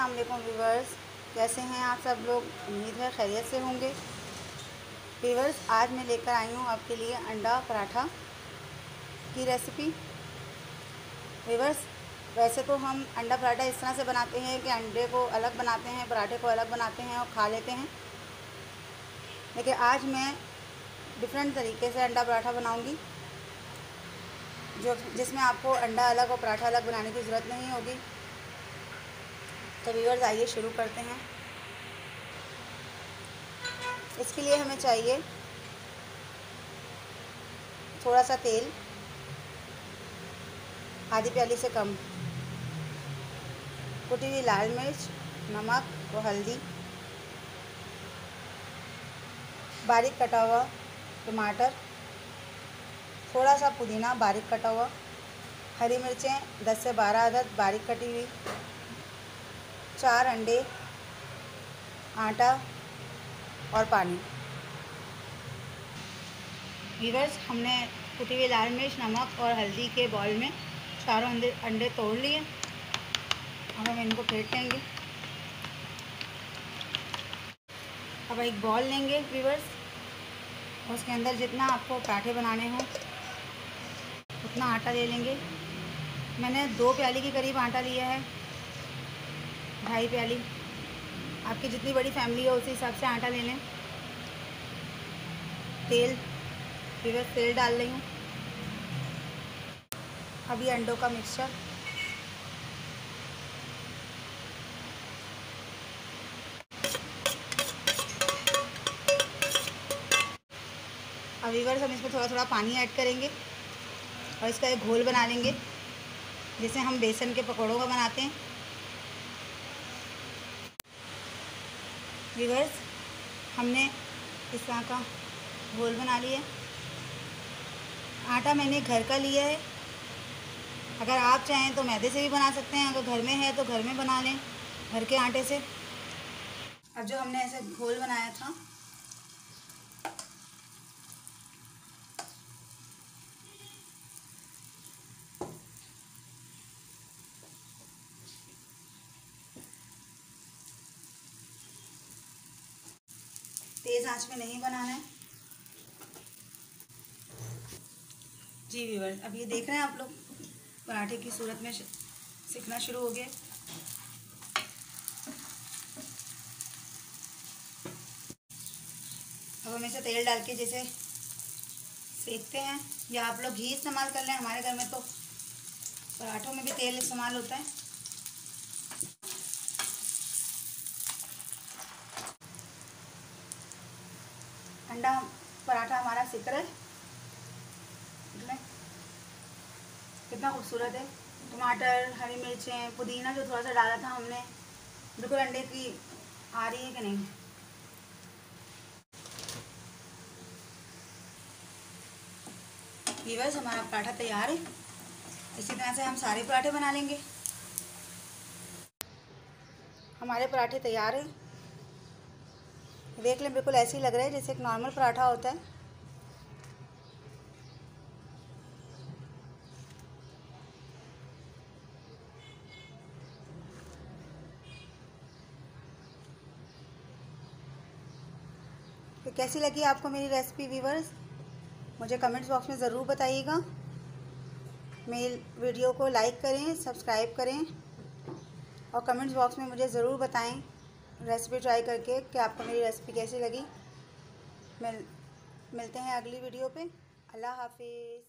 अस्सलाम वालेकुम व्यूवर्स, कैसे हैं आप सब लोग। उम्मीद है खैरियत से होंगे। व्यूवर्स, आज मैं लेकर आई हूँ आपके लिए अंडा पराठा की रेसिपी। व्यूवर्स, वैसे तो हम अंडा पराठा इस तरह से बनाते हैं कि अंडे को अलग बनाते हैं, पराठे को अलग बनाते हैं और खा लेते हैं। लेकिन आज मैं डिफरेंट तरीके से अंडा पराठा बनाऊँगी, जिसमें आपको अंडा अलग और पराठा अलग बनाने की ज़रूरत नहीं होगी। तो व्यूअर्स, आइए शुरू करते हैं। इसके लिए हमें चाहिए थोड़ा सा तेल, आधी प्याली से कम, कुटी हुई लाल मिर्च, नमक और हल्दी, बारीक कटा हुआ टमाटर, थोड़ा सा पुदीना बारीक कटा हुआ, हरी मिर्चें 10 से 12 अदद बारीक कटी हुई, 4 अंडे, आटा और पानी। व्यूअर्स, हमने कुटी हुई लाल मिर्च, नमक और हल्दी के बॉल में चारों अंडे तोड़ लिए। अब हम इनको फेंट लेंगे। अब एक बॉल लेंगे व्यूअर्स, उसके अंदर जितना आपको पराठे बनाने हों उतना आटा ले लेंगे। मैंने 2 प्याली के करीब आटा लिया है, 2.5 प्याली। आपकी जितनी बड़ी फैमिली हो उसी हिसाब से आटा ले लें। तेल, व्यूअर्स, तेल डाल रही हूँ। अब ये अंडों का मिक्सचर, अब व्यूअर्स हम इसमें थोड़ा थोड़ा पानी ऐड करेंगे और इसका एक घोल बना लेंगे, जैसे हम बेसन के पकौड़ों का बनाते हैं। व्यूअर्स, हमने इस तरह का घोल बना लिया। आटा मैंने घर का लिया है, अगर आप चाहें तो मैदे से भी बना सकते हैं। अगर घर में है तो घर में बना लें, घर के आटे से। अब जो हमने ऐसे घोल बनाया था, तेज़ आंच में नहीं बनाना है जी व्यूअर्स। अब ये देख रहे हैं आप लोग, पराठे की सूरत में सिकना शुरू हो गया। अब हम इसे तेल डाल के जैसे सेकते हैं, या आप लोग घी इस्तेमाल कर लें। हमारे घर में तो पराठों में भी तेल इस्तेमाल होता है। अंडा पराठा हमारा सिक रहा है, कितना खूबसूरत है। टमाटर, हरी मिर्चें, पुदीना जो थोड़ा सा डाला था हमने, बिल्कुल अंडे की आ रही है कि नहीं। व्यूअर्स, हमारा पराठा तैयार है। इसी तरह से हम सारे पराठे बना लेंगे। हमारे पराठे तैयार हैं, देख लें, बिल्कुल ऐसे ही लग रहा है जैसे एक नॉर्मल पराठा होता है। तो कैसी लगी आपको मेरी रेसिपी व्यूअर्स, मुझे कमेंट्स बॉक्स में ज़रूर बताइएगा। मेरी वीडियो को लाइक करें, सब्सक्राइब करें और कमेंट्स बॉक्स में मुझे ज़रूर बताएं रेसिपी ट्राई करके कि आपको मेरी रेसिपी कैसी लगी। मिलते हैं अगली वीडियो पे। अल्लाह हाफिज़।